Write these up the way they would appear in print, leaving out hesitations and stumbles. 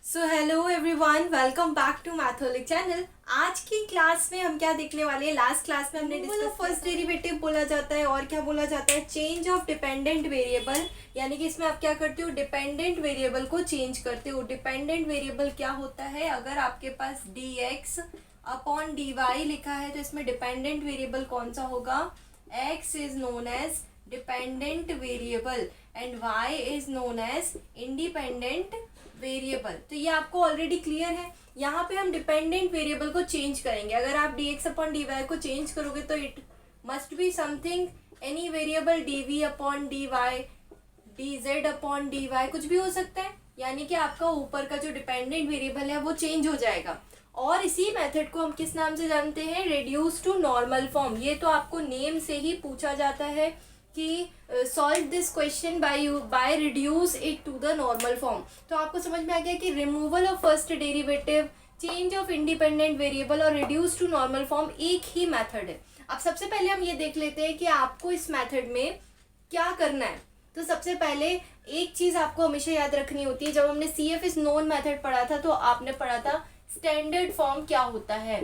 So hello everyone, welcome back to Matholic channel. आज की class में हम क्या देखने वाले हैं। लास्ट क्लास में हमने डिस्कस फर्स्ट डेरिवेटिव बोला जाता है और क्या बोला जाता है, चेंज ऑफ डिपेंडेंट वेरिएबल। यानी कि इसमें आप क्या करते हो, डिपेंडेंट वेरिएबल को चेंज करते हो। डिपेंडेंट वेरिएबल क्या होता है, अगर आपके पास dx अपॉन dy लिखा है तो इसमें डिपेंडेंट वेरिएबल कौन सा होगा, x is known as dependent variable and y is known as independent variable. तो ये आपको ऑलरेडी क्लियर है। यहाँ पे हम डिपेंडेंट वेरिएबल को चेंज करेंगे। अगर आप dx अपॉन dy को चेंज करोगे तो it must be something, any variable dv upon dy, dz upon dy, कुछ भी हो सकता है। यानी कि आपका ऊपर का जो डिपेंडेंट वेरिएबल है वो चेंज हो जाएगा। और इसी मेथड को हम किस नाम से जानते हैं, रिड्यूस टू नॉर्मल फॉर्म। ये तो आपको नेम से ही पूछा जाता है कि solve this question by reduce it to the normal form. तो आपको समझ में आ गया कि removal of first derivative, change of independent variable और रिड्यूस टू नॉर्मल फॉर्म एक ही मेथड है। अब सबसे पहले हम ये देख लेते हैं कि आपको इस मेथड में क्या करना है। तो सबसे पहले एक चीज़ आपको हमेशा याद रखनी होती है, जब हमने CF इज नोन मेथड पढ़ा था तो आपने पढ़ा था स्टैंडर्ड फॉर्म क्या होता है।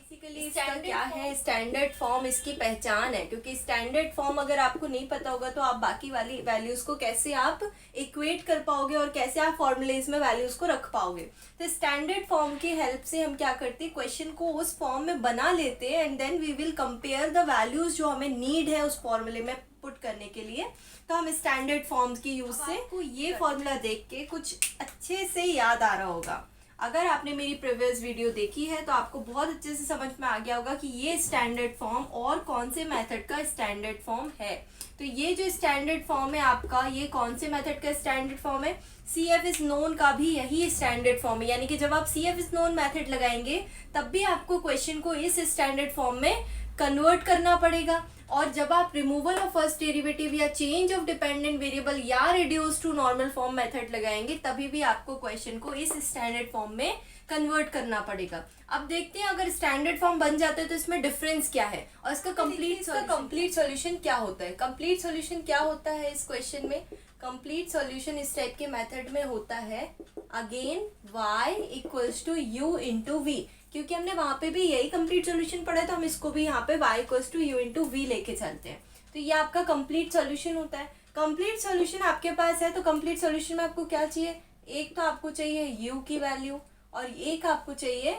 बेसिकली इसका क्या है, स्टैंडर्ड फॉर्म इसकी पहचान है। क्योंकि स्टैंडर्ड फॉर्म अगर आपको नहीं पता होगा तो आप बाकी वाली वैल्यूज को कैसे आप इक्वेट कर पाओगे और कैसे आप फॉर्मूलेज में वैल्यूज को रख पाओगे। तो स्टैंडर्ड फॉर्म की हेल्प से हम क्या करते हैं, क्वेश्चन को उस फॉर्म में बना लेते हैं and then we will compare the values जो हमें नीड है उस फॉर्मूले में पुट करने के लिए। तो हम स्टैंडर्ड फॉर्म्स की यूज से आपको ये फॉर्मूला देख के कुछ अच्छे से याद आ रहा होगा। अगर आपने मेरी प्रीवियस वीडियो देखी है तो आपको बहुत अच्छे से समझ में आ गया होगा कि ये स्टैंडर्ड फॉर्म और कौन से मेथड का स्टैंडर्ड फॉर्म है। तो ये जो स्टैंडर्ड फॉर्म है आपका, ये कौन से मेथड का स्टैंडर्ड फॉर्म है, CF इज नोन का भी यही स्टैंडर्ड फॉर्म है। यानी कि जब आप CF इज नोन मेथड लगाएंगे तब भी आपको क्वेश्चन को इस स्टैंडर्ड फॉर्म में कन्वर्ट करना पड़ेगा। और जब आप रिमूवल ऑफ फर्स्ट डेरिवेटिव या चेंज ऑफ डिपेंडेंट वेरिएबल या reduce to normal form method लगाएंगे तभी भी आपको क्वेश्चन को इस स्टैंडर्ड फॉर्म में कन्वर्ट करना पड़ेगा। अब देखते हैं अगर स्टैंडर्ड फॉर्म बन जाता है तो इसमें डिफरेंस क्या है और इसका कंप्लीट सॉल्यूशन क्या होता है। कंप्लीट सॉल्यूशन क्या होता है इस क्वेश्चन में, कंप्लीट सॉल्यूशन इस टाइप के मेथड में होता है again y equals to u into v. क्योंकि हमने वहाँ पे भी यही कंप्लीट सॉल्यूशन पढ़ा है तो हम इसको भी यहाँ पे y equals to u into v लेके चलते हैं। तो ये आपका कंप्लीट सॉल्यूशन होता है। कंप्लीट सॉल्यूशन आपके पास है तो कंप्लीट सॉल्यूशन में आपको क्या चाहिए, एक तो आपको चाहिए u की वैल्यू और एक आपको चाहिए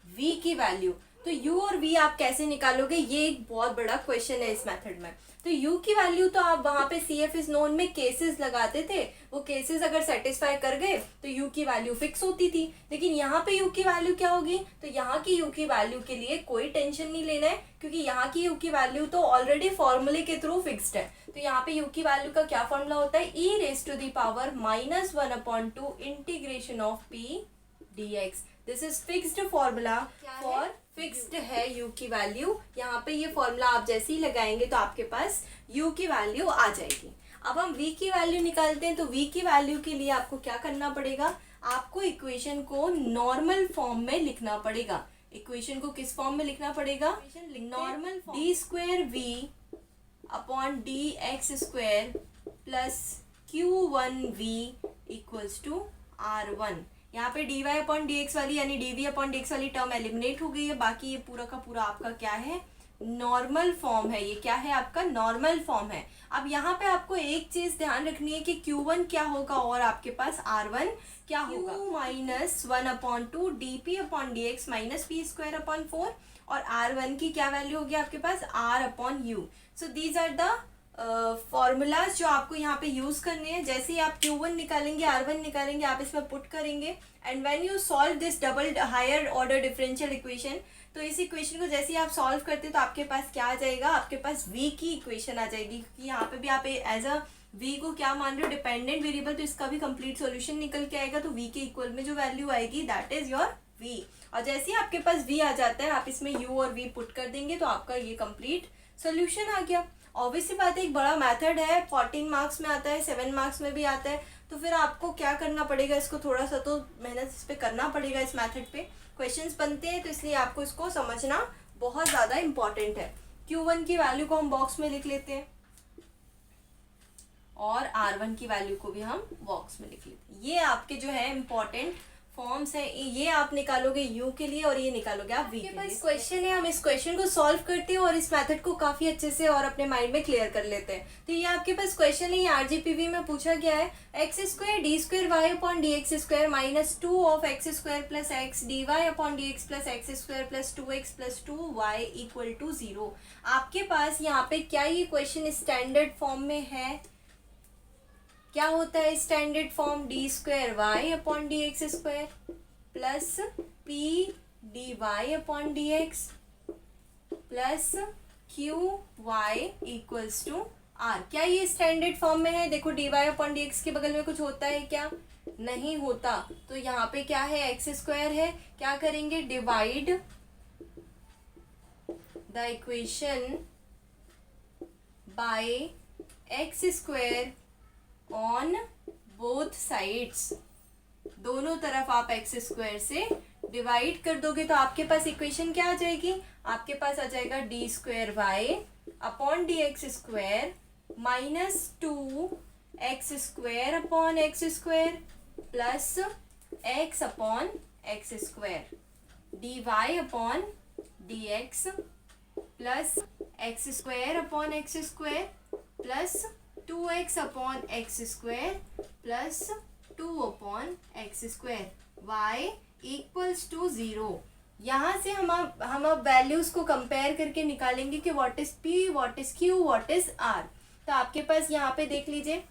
v की वैल्यू। तो u और v आप कैसे निकालोगे, ये एक बहुत बड़ा क्वेश्चन है इस मेथड में। तो u की वैल्यू तो आप वहाँ पे CF इज नोन में केसेस लगाते थे, वो केसेस अगर सेटिस्फाई कर गए तो u की वैल्यू फिक्स होती थी। लेकिन यहाँ पे u की वैल्यू क्या होगी, तो यहाँ की u की वैल्यू के लिए कोई टेंशन नहीं लेना है क्योंकि यहाँ की u की वैल्यू तो ऑलरेडी फॉर्मूले के थ्रू फिक्स्ड है। तो यहाँ पे u की वैल्यू का क्या फॉर्मूला होता है, e raise to the power -1/2 integration of p dx। This is fixed formula for fixed है u की वैल्यू। यहाँ पे ये फॉर्मूला आप जैसे ही लगाएंगे तो आपके पास u की वैल्यू आ जाएगी। अब हम v की वैल्यू निकालते हैं तो v की वैल्यू के लिए आपको क्या करना पड़ेगा, आपको इक्वेशन को नॉर्मल फॉर्म में लिखना पड़ेगा। इक्वेशन को किस फॉर्म में लिखना पड़ेगा, normal form, d square v upon d x square plus Q1v equals to R1। यहाँ पे dy अपॉन डी एक्स वाली यानी dv अपॉन डी एक्स वाली टर्म एलिमिनेट हो गई है। बाकी ये पूरा का पूरा आपका क्या है, नॉर्मल फॉर्म है। ये क्या है, आपका नॉर्मल फॉर्म है। अब यहाँ पे आपको एक चीज ध्यान रखनी है कि Q1 क्या होगा और आपके पास R1 क्या होगा, -1/2 dp upon d x minus p square upon 4 और R1 की क्या वैल्यू होगी आपके पास, R upon u. So these are the formulas जो आपको यहाँ पे यूज करने हैं। जैसे ही आप Q1 निकालेंगे, R1 निकालेंगे, आप इसमें पुट करेंगे and when you solve this double higher order differential equation, तो इस इक्वेशन को जैसे ही आप सॉल्व करते हैं तो आपके पास क्या आ जाएगा, आपके पास v की इक्वेशन आ जाएगी। क्योंकि यहाँ पे भी आप एज अ v को क्या मान रहे हो, डिपेंडेंट वेरिएबल, तो इसका भी कंप्लीट सॉल्यूशन निकल के आएगा। तो v के इक्वल में जो वैल्यू आएगी दैट इज योर v। और जैसे ही आपके पास v आ जाता है आप इसमें u और v पुट कर देंगे तो आपका ये कंप्लीट सोल्यूशन आ गया। ऑब्वियसली बात है, एक बड़ा मेथड है, 14 मार्क्स में आता है, 7 मार्क्स में भी आता है। तो फिर आपको क्या करना पड़ेगा, इसको थोड़ा सा तो मेहनत इस पर करना पड़ेगा। इस मेथड पे क्वेश्चंस बनते हैं तो इसलिए आपको इसको समझना बहुत ज़्यादा इंपॉर्टेंट है। Q1 की वैल्यू को हम बॉक्स में लिख लेते हैं और R1 की वैल्यू को भी हम बॉक्स में लिख लेते हैं। ये आपके जो है इम्पोर्टेंट फॉर्म्स है, ये आप निकालोगे u के लिए और ये निकालोगे आप v के लिए। इस क्वेश्चन है, हम इस क्वेश्चन को सॉल्व करते हैं और इस मेथड को काफी अच्छे से और अपने माइंड में क्लियर कर लेते हैं। तो ये आपके पास क्वेश्चन है, ये RGPV में पूछा गया है x square d square y upon d x square minus 2 of x square plus x d y upon d x plus x square plus 2x plus 2y equal to 0। आपके पास यहाँ पे क्या ये क्वेश्चन स्टैंडर्ड फॉर्म में है? क्या होता है standard form? D square y upon d x square plus p d y upon d x plus q y equals to r. क्या ये स्टैंडर्ड फॉर्म में है? देखो d y upon d x के बगल में कुछ होता है क्या? नहीं होता। तो यहाँ पे क्या है? एक्स स्क्वायर है। क्या करेंगे? Divide the equation by x square on both sides. दोनों तरफ आप एक्स स्क्वायर से डिवाइड कर दोगे तो आपके पास इक्वेशन क्या आ जाएगी? आपके पास आ जाएगा d square y upon d x square minus 2x square upon x square plus x upon x square d y upon d x plus x square upon x square plus 2x upon x square plus 2 upon x square y equals to 0। यहाँ से हम अब values को compare करके निकालेंगे कि what is p, what is q, what is r। तो आपके पास यहाँ पे देख लीजिए,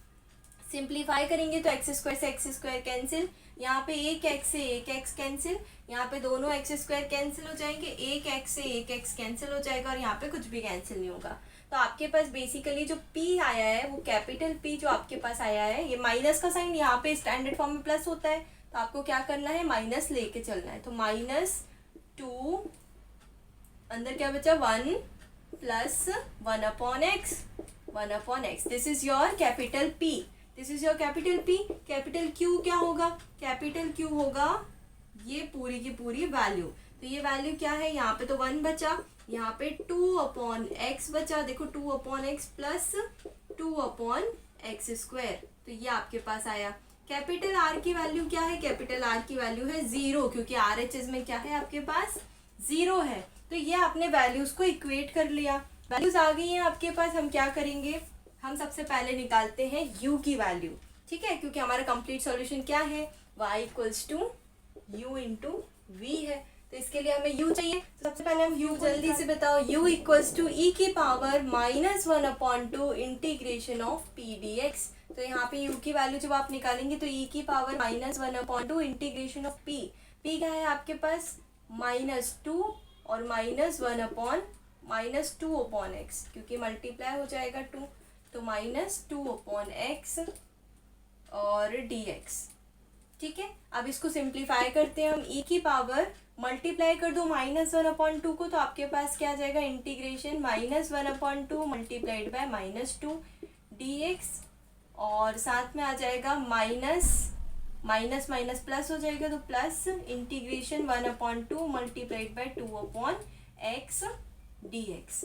सिंप्लीफाई करेंगे तो एक्स स्क्वायर से एक्स स्क्वायर कैंसिल, यहाँ पे एक एक्स से एक एक्स कैंसिल, यहाँ पे दोनों एक्स स्क्वायर कैंसिल हो जाएंगे, एक एक्स से एक एक्स कैंसिल हो जाएगा और यहाँ पे कुछ भी कैंसिल नहीं होगा। तो आपके पास बेसिकली जो P आया है वो कैपिटल P जो आपके पास आया है, ये माइनस का साइन यहाँ पे स्टैंडर्ड फॉर्म में प्लस होता है तो आपको क्या करना है? माइनस लेके चलना है। तो -2 अंदर क्या बचा? 1 plus 1 upon x. This is your capital P, this is your capital P। Capital Q क्या होगा? कैपिटल Q होगा ये पूरी की पूरी वैल्यू। तो ये वैल्यू क्या है? यहाँ पे तो 1 बचा, यहाँ पे 2 अपॉन एक्स बचा। देखो 2 upon x plus 2 upon x square, तो ये आपके पास आया। कैपिटल आर की वैल्यू क्या है? कैपिटल आर की वैल्यू है 0, क्योंकि RHS में क्या है आपके पास? 0 है। तो ये आपने वैल्यूज को इक्वेट कर लिया, वैल्यूज आ गई हैं आपके पास। हम क्या करेंगे? हम सबसे पहले निकालते हैं u की वैल्यू, ठीक है, क्योंकि हमारा कंप्लीट सॉल्यूशन क्या है? y equals to u into v है। तो इसके लिए हमें u चाहिए। तो सबसे पहले हम u जल्दी से बताओ। u इक्वल्स टू e की power -1 upon 2 integration of p dx। तो यहाँ पे u की वैल्यू जब आप निकालेंगे तो e की power -1 upon 2 integration of p क्या है आपके पास? -2 और -1 अपॉन -2 अपॉन x, क्योंकि मल्टीप्लाई हो जाएगा 2, तो -2 अपॉन x और dx, ठीक है। अब इसको सिंप्लीफाई करते हैं हम। e की पावर मल्टीप्लाई कर दो -1 अपॉन 2 को, तो आपके पास क्या आ जाएगा? Integration -1 upon 2 multiplied by -2 dx, और साथ में आ जाएगा माइनस माइनस प्लस हो जाएगा, तो plus integration 1 upon 2 multiplied by 2 upon x dx।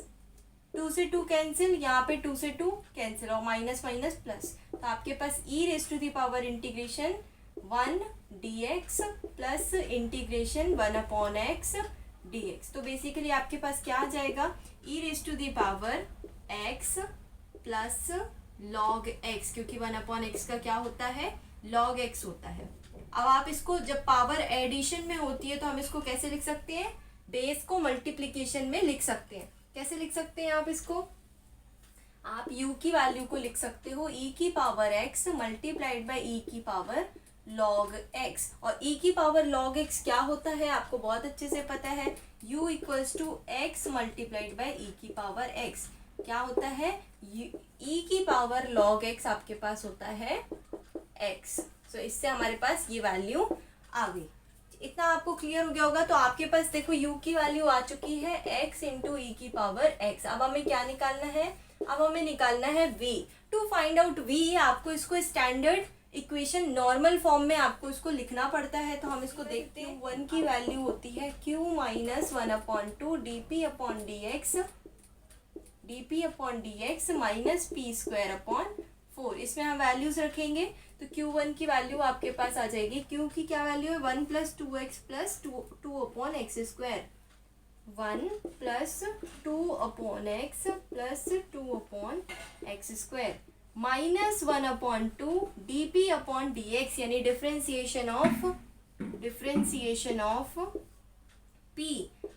2 से 2 कैंसिल, यहाँ पे 2 से 2 कैंसिल और माइनस माइनस प्लस, तो आपके पास e raise to the power integration 1 dx plus integration 1 upon x dx। तो बेसिकली आपके पास क्या आ जाएगा? e raise to the power x plus log x, क्योंकि 1 अपॉन x का क्या होता है? log x होता है। अब आप इसको जब पावर एडिशन में होती है तो हम इसको कैसे लिख सकते हैं? बेस को मल्टीप्लिकेशन में लिख सकते हैं। कैसे लिख सकते हैं आप इसको? आप u की वैल्यू को लिख सकते हो e की power x multiplied by e की पावर log x, और e की पावर log x क्या होता है आपको बहुत अच्छे से पता है। u equals to x multiplied by e की पावर x क्या होता है? e की पावर log x आपके पास होता है x। सो इससे हमारे पास ये वैल्यू आ गई। इतना आपको क्लियर हो गया होगा। तो आपके पास देखो u की वैल्यू आ चुकी है x इंटू ई की पावर x। अब हमें क्या निकालना है? अब हमें निकालना है v। To find out v आपको इसको स्टैंडर्ड इक्वेशन नॉर्मल फॉर्म में आपको इसको लिखना पड़ता है। तो हम इसको देखते हैं। 1 की वैल्यू होती है q minus 1 upon 2 dp upon dx minus p square upon 4। इसमें हम वैल्यूज रखेंगे तो Q1 की वैल्यू आपके पास आ जाएगी। Q की क्या वैल्यू है 1 plus 2x plus two upon x square. 1 plus 2 upon x plus 2 upon x square minus 1 upon 2 D P upon d x, यानी डिफ्रेंसिएशन ऑफ p।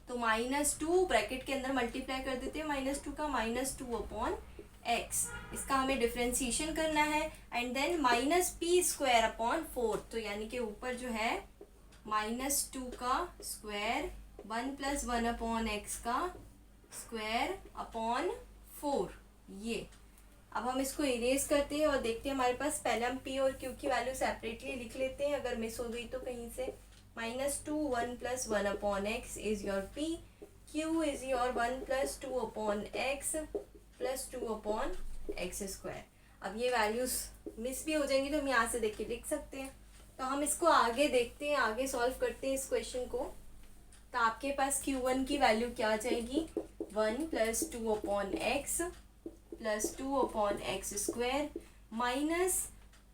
तो -2 ब्रैकेट के अंदर मल्टीप्लाई कर देते हैं -2 का, -2 अपॉन x, इसका हमें डिफ्रेंसिएशन करना है। एंड देन -p² अपॉन 4, तो यानी कि ऊपर जो है -2 का स्क्वायर 1 प्लस 1 अपॉन एक्स का स्क्वायर अपॉन 4। ये अब हम इसको इरेज करते हैं और देखते हैं हमारे पास, पहले हम p और q की वैल्यू सेपरेटली लिख लेते हैं अगर मिस हो गई तो कहीं से। -2 1 plus 1 upon x is your p, q is your 1 plus 2 upon x plus 2 upon x square. अब ये वैल्यूज मिस भी हो जाएंगी तो हम यहाँ से देख के लिख सकते हैं। तो हम इसको आगे देखते हैं, आगे सॉल्व करते हैं इस क्वेश्चन को। तो आपके पास Q1 की वैल्यू क्या आ जाएगी 1 plus 2 upon x plus 2 upon x square minus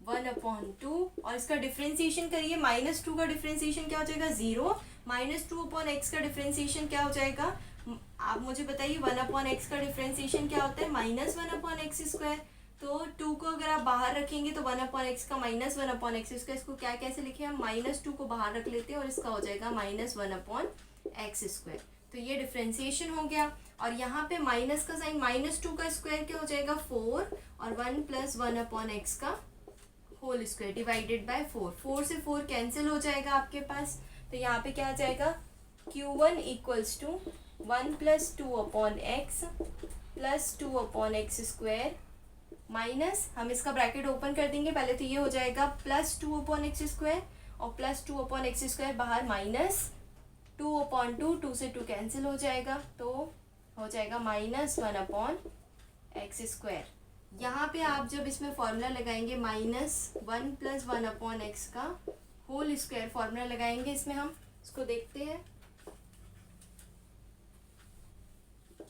1 upon 2, और इसका डिफ्रेंसिएशन करिए। -2 का डिफ्रेंसिएशन क्या हो जाएगा 0, -2 अपॉन एक्स का डिफ्रेंसिएशन क्या हो जाएगा, आप मुझे बताइए 1 अपॉन एक्स का डिफ्रेंसिएशन क्या होता है -1 अपॉन एक्स स्क्वायर। तो 2 को अगर आप बाहर रखेंगे तो 1 अपॉन एक्स का -1 अपॉन एक्स स्क्वायर, इसको क्या कैसे लिखे हम -2 को बाहर रख लेते हैं और इसका हो जाएगा -1 अपॉन एक्स स्क्वायर। तो ये डिफ्रेंसिएशन हो गया। और यहाँ पे माइनस का साइन, -2 का स्क्वायर क्या हो जाएगा 4, और 1 प्लस 1 अपॉन एक्स का होल स्क्वायर डिवाइडेड बाय 4 से 4 कैंसिल हो जाएगा आपके पास। तो यहाँ पे क्या आ जाएगा Q1 equals to 1 plus 2 upon x plus 2 upon x square minus, हम इसका ब्रैकेट ओपन कर देंगे पहले, तो ये हो जाएगा +2 अपॉन एक्स स्क्वायर और +2 अपॉन एक्स स्क्वायर बाहर -2 अपॉन 2 से 2 कैंसिल हो जाएगा, तो हो जाएगा -1 अपॉन एक्स स्क्वायर। यहाँ पे आप जब इसमें फॉर्मूला लगाएंगे -1 प्लस 1 अपॉन एक्स का होल स्क्वायर फॉर्मूला लगाएंगे, इसमें हम इसको देखते हैं।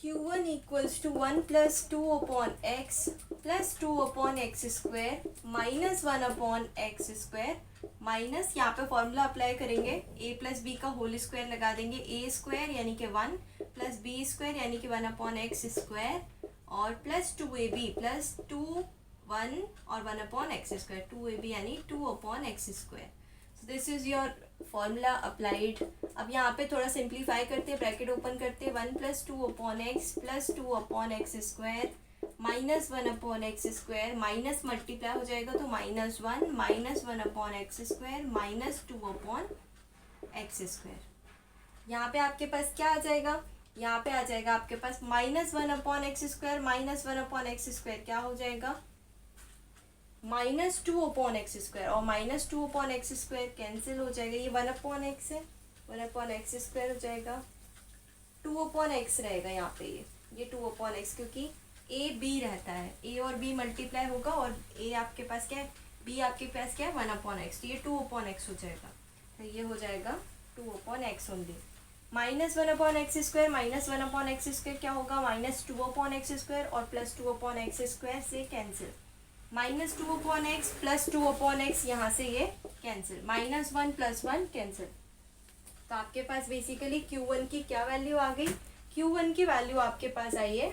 Q1 equals to 1 plus 2 upon x plus 2 upon x square -1 upon x square minus, यहाँ पे फॉर्मूला अप्लाई करेंगे, a प्लस बी का होल स्क्वायर लगा देंगे, a स्क्वायर यानी कि 1 प्लस बी स्क्वायर यानी कि 1 अपॉन एक्स स्क्वायर और प्लस 2ab प्लस 2 1 और 1 अपॉन एक्स स्क्वायर, 2ab यानी 2 upon x square. So this is your formula applied. अब यहाँ पे थोड़ा सिंप्लीफाई करते हैं, ब्रैकेट ओपन करते हैं, 1 plus 2 upon x plus 2 upon x square -1 upon x square, minus multiply हो जाएगा तो -1 upon x square -2 upon x square. यहाँ पे आपके पास क्या आ जाएगा, यहाँ पे आ जाएगा आपके पास -1 upon x square -1 upon x square क्या हो जाएगा -2 अपॉन एक्स स्क्वायर, और -2 अपॉन एक्स स्क्वायर कैंसिल हो जाएगा, ये 1 अपॉन एक्स है, 1 अपॉन एक्स स्क्वायर हो जाएगा, 2 अपॉन एक्स रहेगा यहाँ पे, ये 2 अपॉन एक्स, क्योंकि ए बी रहता है, ए और बी मल्टीप्लाई होगा और ए आपके पास क्या है, बी आपके पास क्या है 1 अपॉन एक्स, तो ये 2 अपॉन एक्स हो जाएगा, तो ये हो जाएगा 2 upon x only. -1 upon x square -1 upon x square क्या होगा -2 अपॉन एक्स स्क्वायर और +2 अपॉन एक्स स्क्वायर से cancel, -2 upon x plus 2 upon x यहाँ से ये कैंसिल, -1 + 1 कैंसिल। तो आपके पास बेसिकली Q1 की क्या वैल्यू आ गई, Q1 की वैल्यू आपके पास आई है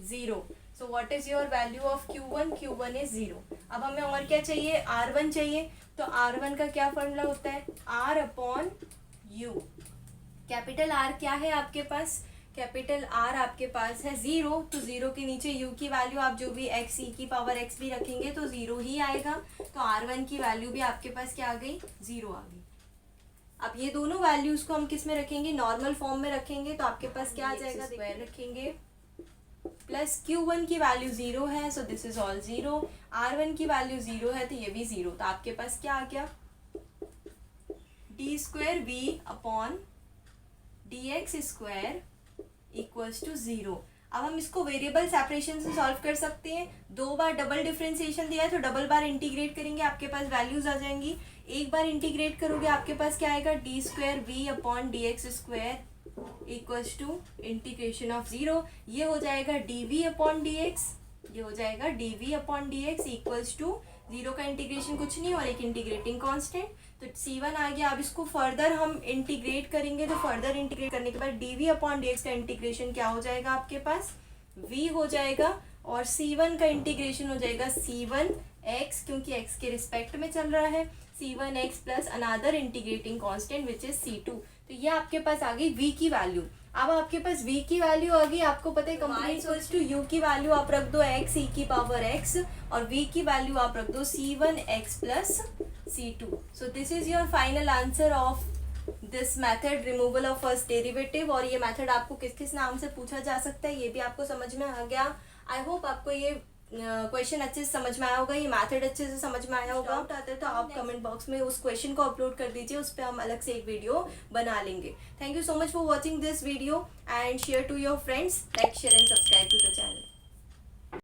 0। So what is your value of Q1, Q1 is 0। अब हमें और क्या चाहिए, R1 चाहिए, तो R1 का क्या फॉर्मूला होता है R upon U। Capital R क्या है आपके पास, कैपिटल R आपके पास है 0, तो 0 के नीचे U की वैल्यू आप जो भी x e की पावर x भी रखेंगे तो 0 ही आएगा, तो R1 की वैल्यू भी आपके पास क्या आ गई 0 आ गई। अब ये दोनों वैल्यूज को हम किस में रखेंगे, नॉर्मल फॉर्म में रखेंगे, तो आपके पास क्या आ जाएगा, स्क्वायर रखेंगे प्लस Q1 की वैल्यू 0 है, so this is all 0, R1 की वैल्यू 0 है तो ये भी 0, तो आपके पास क्या आ गया d² v upon dx square equals to 0। अब हम इसको वेरिएबल सेपरेशन से सॉल्व कर सकते हैं, 2 बार डबल डिफरेंशिएशन दिया है तो डबल बार इंटीग्रेट करेंगे, आपके पास वैल्यूज आ जाएंगी, एक बार इंटीग्रेट करोगे आपके पास क्या आएगा d² v upon dx square equals to integration of 0, ये हो जाएगा dv अपॉन dx, ये हो जाएगा dv upon dx equals to 0 का इंटीग्रेशन कुछ नहीं और एक इंटीग्रेटिंग कांस्टेंट, तो c1 आ गया। अब इसको फर्दर हम इंटीग्रेट करेंगे, तो फर्दर इंटीग्रेट करने के बाद dv अपॉन dx का इंटीग्रेशन क्या हो जाएगा आपके पास, v हो जाएगा, और c1 का इंटीग्रेशन हो जाएगा c1x, क्योंकि x के रिस्पेक्ट में चल रहा है, c1x plus another integrating constant which is c2। तो ये आपके पास आ गई v की वैल्यू। अब आपके पास v की वैल्यू आ गई, आपको पता है कंप्लीट इक्वल्स टू u की वैल्यू आप रख दो x e की पावर x, और v की वैल्यू आप रख दो c1x plus c2। So this is your final answer of this method, removal of first derivative. और ये मेथड आपको किस किस नाम से पूछा जा सकता है ये भी आपको समझ में आ गया। आई होप आपको ये क्वेश्चन अच्छे से समझ में आया होगा, ये मेथड अच्छे से समझ में आया होगा। डाउट आता है तो आप कमेंट बॉक्स में उस क्वेश्चन को अपलोड कर दीजिए, उस पर हम अलग से एक वीडियो बना लेंगे। Thank you so much for watching this video and share to your friends, like share and subscribe to the channel.